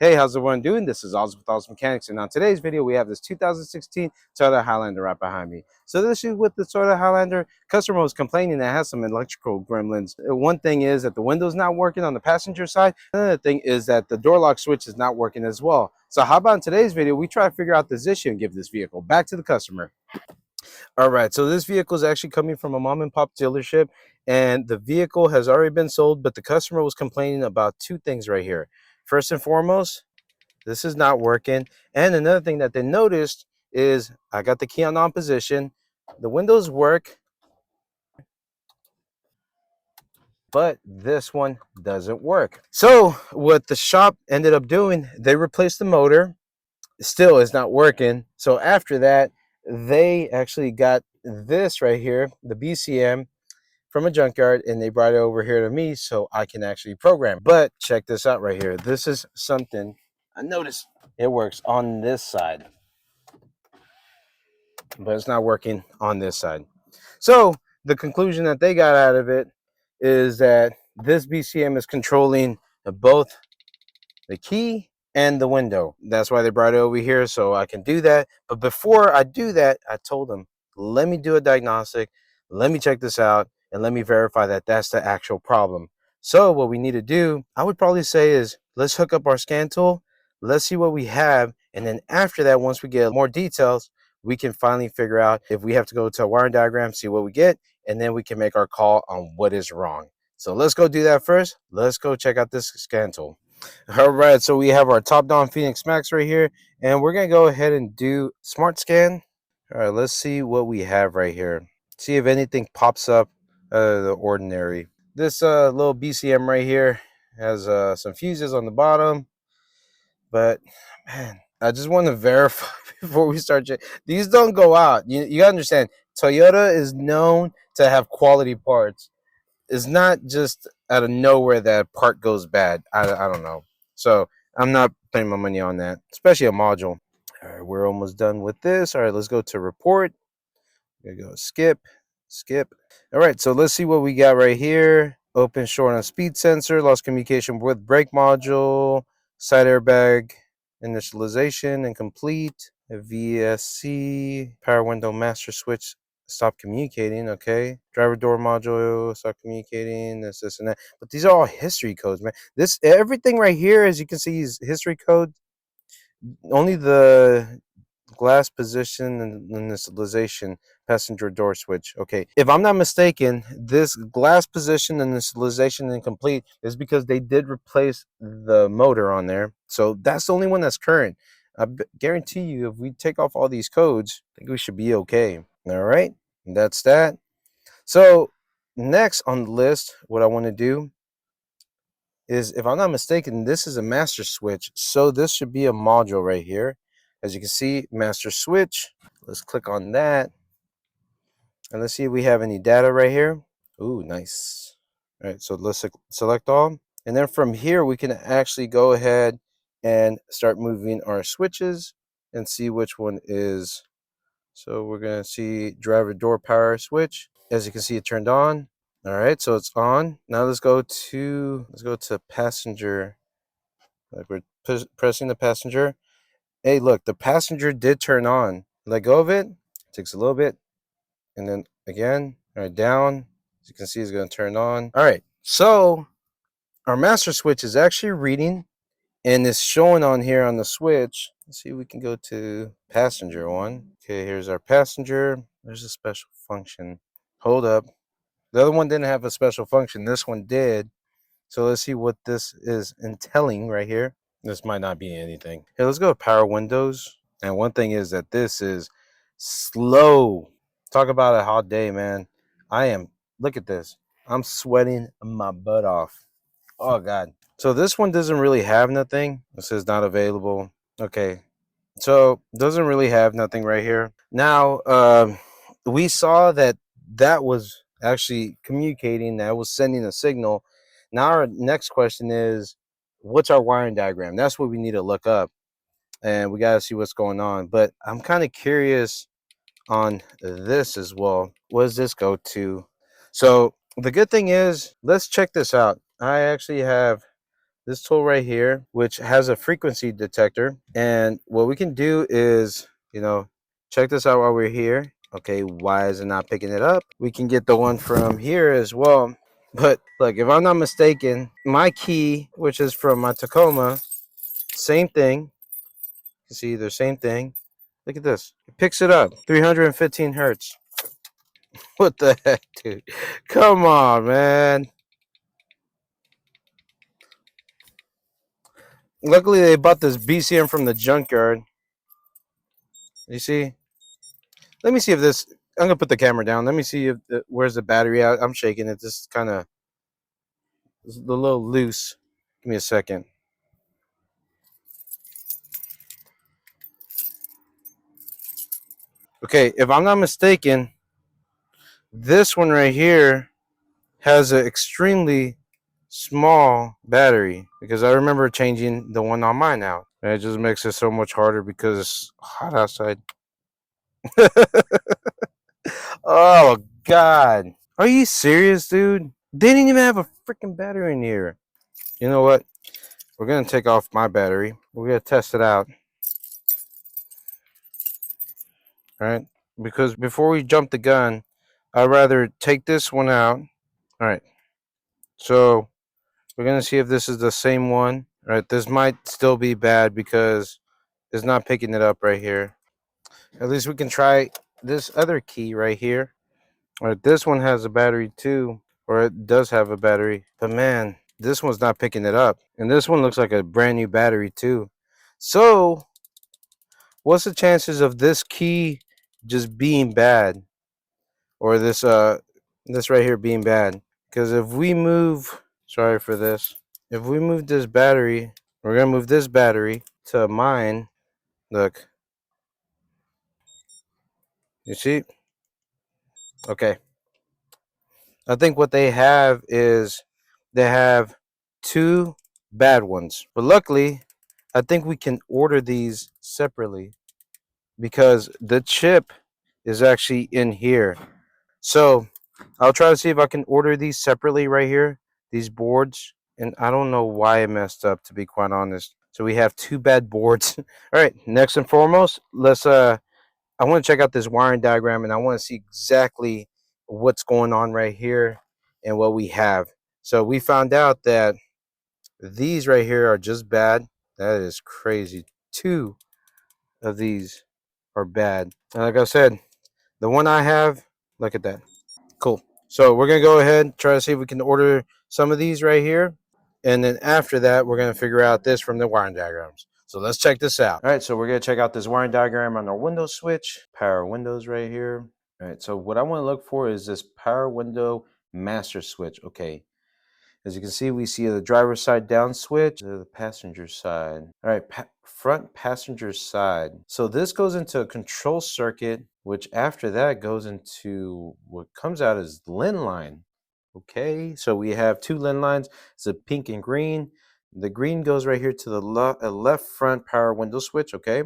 Hey, how's everyone doing? This is Oz with Oz Mechanics, and on today's video, we have this 2016 Toyota Highlander right behind me. So the issue with the Toyota Highlander, customer was complaining that it has some electrical gremlins. One thing is that the window's not working on the passenger side. Another thing is that the door lock switch is not working as well. So how about in today's video, we try to figure out this issue and give this vehicle back to the customer. All right, so this vehicle is actually coming from a mom and pop dealership, and the vehicle has already been sold, but the customer was complaining about two things right here. First and foremost, this is not working. And another thing that they noticed is I got the key on position. The windows work, but this one doesn't work. So what the shop ended up doing, they replaced the motor. Still is not working. So after that, they actually got this right here, the BCM, from a junkyard, and they brought it over here to me so I can actually program. But check this out right here. This is something I noticed. It works on this side, but it's not working on this side. So the conclusion that they got out of it is that this BCM is controlling both the key and the window. That's why they brought it over here so I can do that. But before I do that, I told them, let me do a diagnostic, let me check this out, and let me verify that that's the actual problem. So what we need to do, I would probably say, is let's hook up our scan tool, let's see what we have, and then after that, once we get more details, we can finally figure out if we have to go to a wiring diagram, see what we get, and then we can make our call on what is wrong. So let's go do that first. Let's go check out this scan tool. All right, so we have our top-down Phoenix Max right here, and we're going to go ahead and do Smart Scan. All right, let's see what we have right here. See if anything pops up out of the ordinary. This little BCM right here has some fuses on the bottom, but man, I just want to verify before we start. These don't go out. You gotta understand, Toyota is known to have quality parts. It's not just out of nowhere that a part goes bad. I don't know. So I'm not putting my money on that, especially a module. All right, we're almost done with this. All right, let's go to report. There you go. Skip. All right, so let's see what we got right here. Open short on speed sensor, lost communication with brake module, side airbag initialization incomplete, VSC, power window master switch stop communicating. Okay, driver door module stop communicating, this and that. But these are all history codes, man. This everything right here, as you can see, is history code. Only the glass position and initialization passenger door switch. Okay, if I'm not mistaken, this glass position and initialization incomplete is because they did replace the motor on there. So that's the only one that's current. I guarantee you, if we take off all these codes, I think we should be okay. All right, that's that. So next on the list, what I want to do is, if I'm not mistaken, this is a master switch. So this should be a module right here. As you can see, master switch. Let's click on that. And let's see if we have any data right here. Ooh, nice. All right, so let's select all. And then from here, we can actually go ahead and start moving our switches and see which one is. So we're going to see driver door power switch. As you can see, it turned on. All right, so it's on. Now let's go to passenger. Like we're pressing the passenger. Hey, look, the passenger did turn on. Let go of it. Takes a little bit, and then again. All right, down. As you can see, it's going to turn on. All right, so our master switch is actually reading, and it's showing on here on the switch. Let's see if we can go to passenger one. Okay, here's our passenger. There's a special function. Hold up. The other one didn't have a special function. This one did. So let's see what this is entailing right here. This might not be anything. Hey, let's go to power windows. And one thing is that this is slow. Talk about a hot day, man. Look at this. I'm sweating my butt off. Oh, God. So this one doesn't really have nothing. It says not available. Okay. So doesn't really have nothing right here. Now, we saw that was actually communicating, that was sending a signal. Now our next question is, what's our wiring diagram? That's what we need to look up, and we got to see what's going on. But I'm kind of curious on this as well. What does this go to? So the good thing is, let's check this out. I actually have this tool right here, which has a frequency detector. And what we can do is, check this out while we're here. Okay, why is it not picking it up? We can get the one from here as well. But look, if I'm not mistaken, my key, which is from my Tacoma, same thing. You see, the same thing. Look at this. It picks it up. 315 hertz. What the heck, dude? Come on, man. Luckily, they bought this BCM from the junkyard. You see? Let me see if this. I'm gonna put the camera down. Let me see if where's the battery at. I'm shaking it. This is kind of a little loose. Give me a second. Okay, if I'm not mistaken, this one right here has an extremely small battery because I remember changing the one on mine out. And it just makes it so much harder because it's hot outside. Oh God. Are you serious, dude? They didn't even have a freaking battery in here. You know what? We're gonna take off my battery. We're gonna test it out. Alright? Because before we jump the gun, I'd rather take this one out. Alright. So we're gonna see if this is the same one. Alright, this might still be bad because it's not picking it up right here. At least we can try this other key right here. Alright, this one has a battery too. Or it does have a battery. But man, this one's not picking it up. And this one looks like a brand new battery too. So, what's the chances of this key just being bad? Or this right here being bad? Because if we move, sorry for this. If we move this battery, we're going to move this battery to mine. Look. You see? Okay. I think what they have is they have two bad ones. But luckily, I think we can order these separately because the chip is actually in here. So I'll try to see if I can order these separately right here, these boards. And I don't know why it messed up, to be quite honest. So we have two bad boards. All right, next and foremost, I want to check out this wiring diagram and I want to see exactly what's going on right here and what we have. So we found out that these right here are just bad. That is crazy. Two of these are bad. And like I said, the one I have, look at that. Cool. So we're going to go ahead and try to see if we can order some of these right here. And then after that, we're going to figure out this from the wiring diagrams. So let's check this out. All right, so we're going to check out this wiring diagram on our window switch. Power windows right here. All right, so what I want to look for is this power window master switch. Okay, as you can see, we see the driver's side down switch to the passenger side. All right, front passenger side. So this goes into a control circuit, which after that goes into what comes out as LIN line. Okay, so we have two LIN lines. It's a pink and green. The green goes right here to the left front power window switch. Okay,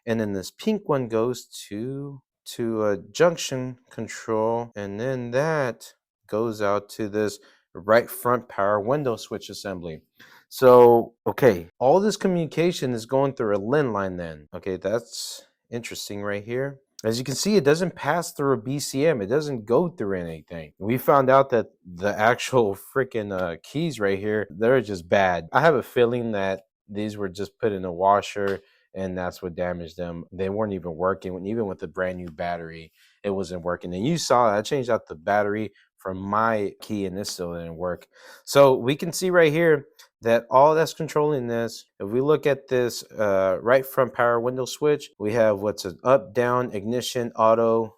and then this pink one goes to a junction control, and then that goes out to this right front power window switch assembly. So, okay, all this communication is going through a LIN line then. Okay, that's interesting right here. As you can see, it doesn't pass through a BCM. It doesn't go through anything. We found out that the actual freaking keys right here, they're just bad. I have a feeling that these were just put in a washer and that's what damaged them. They weren't even working. Even with the brand new battery, it wasn't working. And you saw I changed out the battery from my key and this still didn't work. So we can see right here that all that's controlling this, if we look at this right front power window switch, we have what's an up, down, ignition, auto,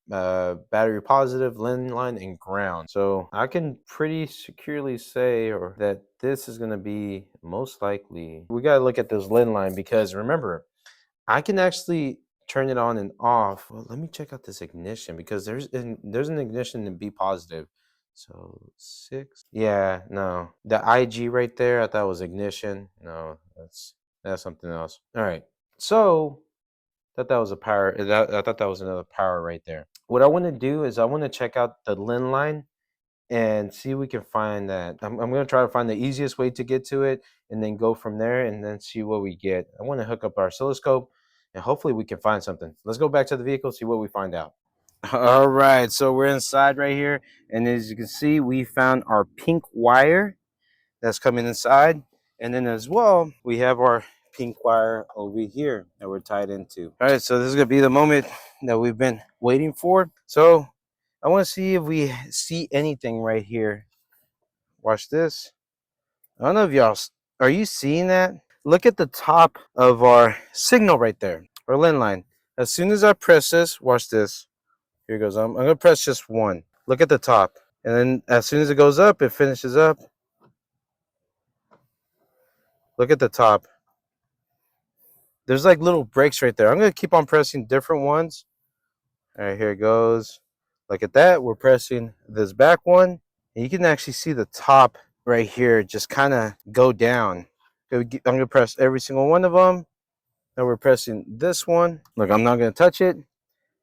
battery positive, LIN line, and ground. So I can pretty securely say that this is going to be most likely. We got to look at this LIN line because remember, I can actually turn it on and off. Well, let me check out this ignition because there's an ignition in B positive. So 6. Yeah, no. The IG right there, I thought was ignition. No, that's something else. All right. So I thought that was a power. I thought that was another power right there. What I want to do is I want to check out the LIN line and see if we can find that. I'm going to try to find the easiest way to get to it and then go from there and then see what we get. I want to hook up our oscilloscope and hopefully we can find something. Let's go back to the vehicle, see what we find out. All right, so we're inside right here, and as you can see, we found our pink wire that's coming inside, and then as well, we have our pink wire over here that we're tied into. All right, so this is gonna be the moment that we've been waiting for. So I want to see if we see anything right here. Watch this. I don't know if y'all are you seeing that? Look at the top of our signal right there, our LIN line. As soon as I press this, watch this. Here goes. I'm gonna press just one. Look at the top, and then as soon as it goes up, it finishes up. Look at the top. There's like little breaks right there. I'm gonna keep on pressing different ones. All right, here it goes. Look at that. We're pressing this back one, and you can actually see the top right here just kind of go down. I'm gonna press every single one of them. Now we're pressing this one. Look, I'm not gonna touch it.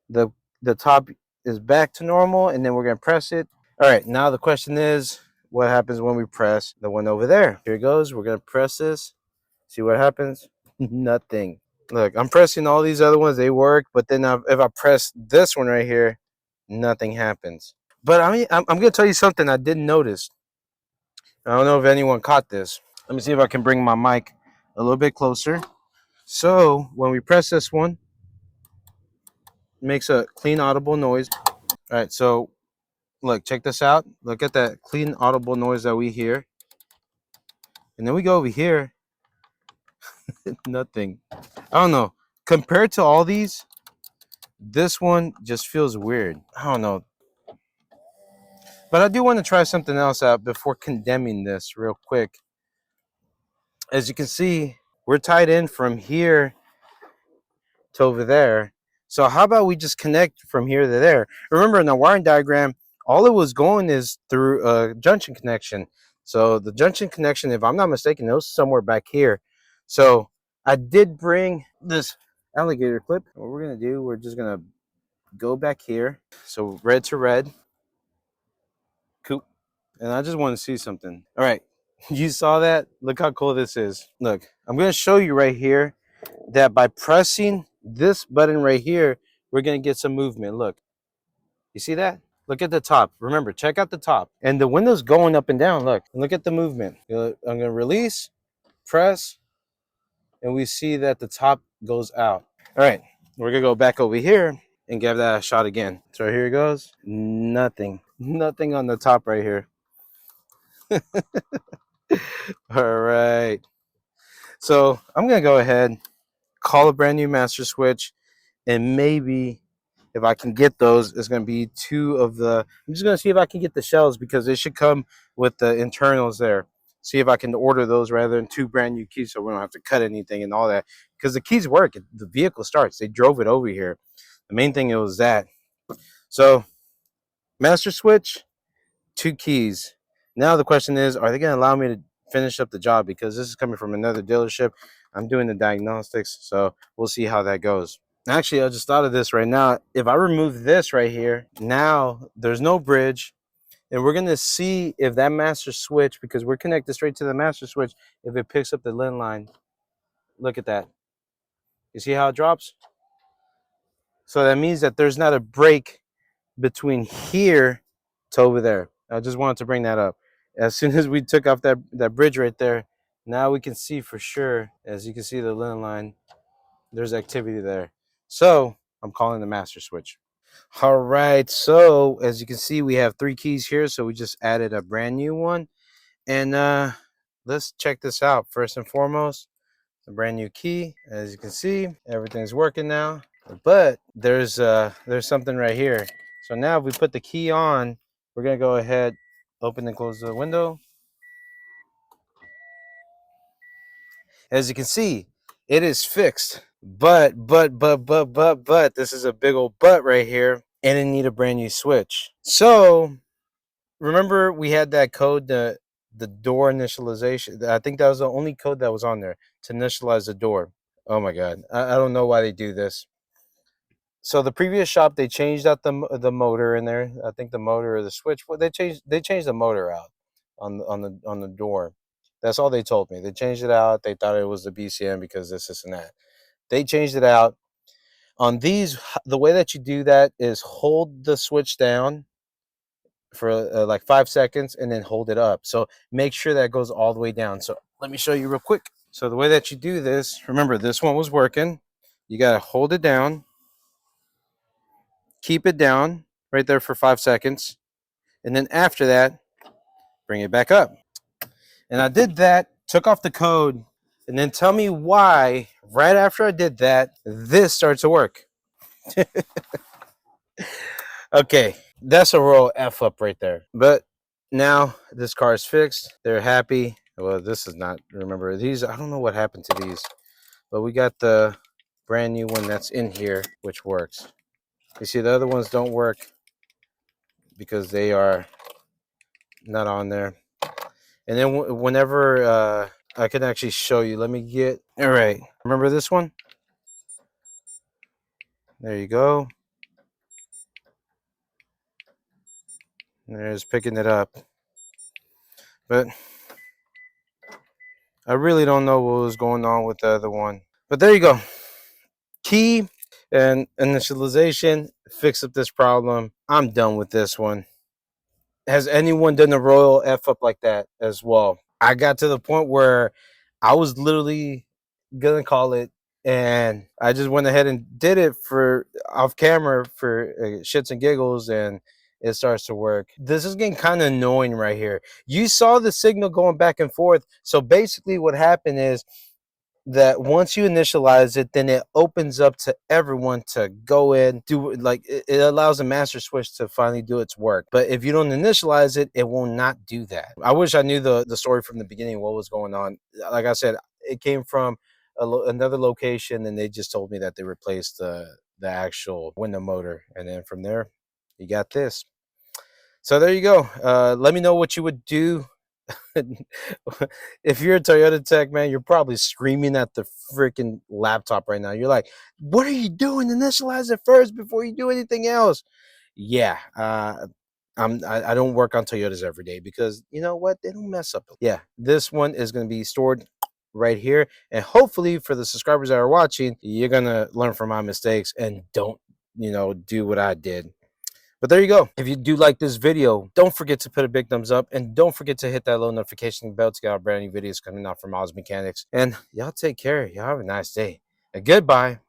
The the top is back to normal, and then we're gonna press it. All right, now the question is, what happens when we press the one over there? Here it goes. We're gonna press this. See what happens? Nothing. Look, I'm pressing all these other ones. They work, but then if I press this one right here, nothing happens. But I mean, I'm gonna tell you something I didn't notice. I don't know if anyone caught this. Let me see if I can bring my mic a little bit closer. So when we press this one, it makes a clean audible noise. All right, so look, check this out. Look at that clean audible noise that we hear. And then we go over here, nothing. I don't know. Compared to all these, this one just feels weird. I don't know. But I do want to try something else out before condemning this real quick. As you can see, we're tied in from here to over there. So how about we just connect from here to there? Remember in the wiring diagram, all it was going is through a junction connection. So the junction connection, if I'm not mistaken, it was somewhere back here. So I did bring this alligator clip. What we're gonna do, we're just gonna go back here. So red to red. Cool. And I just want to see something. All right. You saw that? Look how cool this is. Look, I'm going to show you right here that by pressing this button right here, we're going to get some movement. Look, you see that? Look at the top. Remember, check out the top. And the window's going up and down. Look at the movement. I'm going to release, press, and we see that the top goes out. All right, we're going to go back over here and give that a shot again. So here it goes. Nothing on the top right here. All right. So I'm going to go ahead, call a brand new master switch, and maybe if I can get those, it's going to be two of the, I'm just going to see if I can get the shells because they should come with the internals there. See if I can order those rather than two brand new keys so we don't have to cut anything and all that. Because the keys work. The vehicle starts. They drove it over here. The main thing was that. So master switch, two keys. Now the question is, are they going to allow me to finish up the job? Because this is coming from another dealership. I'm doing the diagnostics, so we'll see how that goes. Actually, I just thought of this right now. If I remove this right here, now there's no bridge, and we're going to see if that master switch, because we're connected straight to the master switch, if it picks up the LIN line. Look at that. You see how it drops? So that means that there's not a break between here to over there. I just wanted to bring that up. As soon as we took off that bridge right there, now we can see for sure, as you can see the LIN line, there's activity there. So I'm calling the master switch. All right, so as you can see, we have three keys here, so we just added a brand new one. And let's check this out. First and foremost, a brand new key. As you can see, everything's working now. But there's something right here. So now if we put the key on, we're gonna go ahead, open and close the window. As you can see, it is fixed. But this is a big old but right here, and it need a brand new switch. So remember we had that code, the door initialization. I think that was the only code that was on there to initialize the door. Oh my god, I don't know why they do this. So the previous shop, they changed out the motor in there. I think the motor or the switch. Well, they changed the motor out on the door. That's all they told me. They changed it out. They thought it was the BCM because this and that. They changed it out. On these, the way that you do that is hold the switch down for like 5 seconds and then hold it up. So make sure that goes all the way down. So let me show you real quick. So the way that you do this, remember this one was working. You got to hold it down, keep it down right there for 5 seconds. And then after that, bring it back up. And I did that, took off the code, and then tell me why right after I did that, this starts to work. Okay, that's a royal F up right there. But now this car is fixed. They're happy. Well, this is not, remember these, I don't know what happened to these, but we got the brand new one that's in here, which works. You see the other ones don't work because they are not on there. And then whenever I can actually show you, let me get, all right, remember this one? There you go. There's picking it up. But I really don't know what was going on with the other one. But there you go. Key and initialization fix up this problem. I'm done with this one. Has anyone done a royal F up like that as well? I got to the point where I was literally gonna call it, and I just went ahead and did it for off camera for shits and giggles, and it starts to work. This is getting kind of annoying right here. You saw the signal going back and forth. So basically what happened is that once you initialize it, then it opens up to everyone to go in, do like it allows the master switch to finally do its work. But if you don't initialize it, it will not do that. I wish I knew the story from the beginning, what was going on. Like I said, it came from another location, and they just told me that they replaced the actual window motor, and then from there, you got this. So there you go. Let me know what you would do. If you're a Toyota tech, man, you're probably screaming at the freaking laptop right now. You're like, what are you doing? Initialize it first before you do anything else. Yeah, I don't work on Toyotas every day because you know what? They don't mess up. Yeah, this one is going to be stored right here, and hopefully for the subscribers that are watching, you're going to learn from my mistakes and don't, do what I did. But there you go. If you do like this video, don't forget to put a big thumbs up, and don't forget to hit that little notification bell to get our brand new videos coming out from Oz Mechanics. And y'all take care. Y'all have a nice day. And goodbye.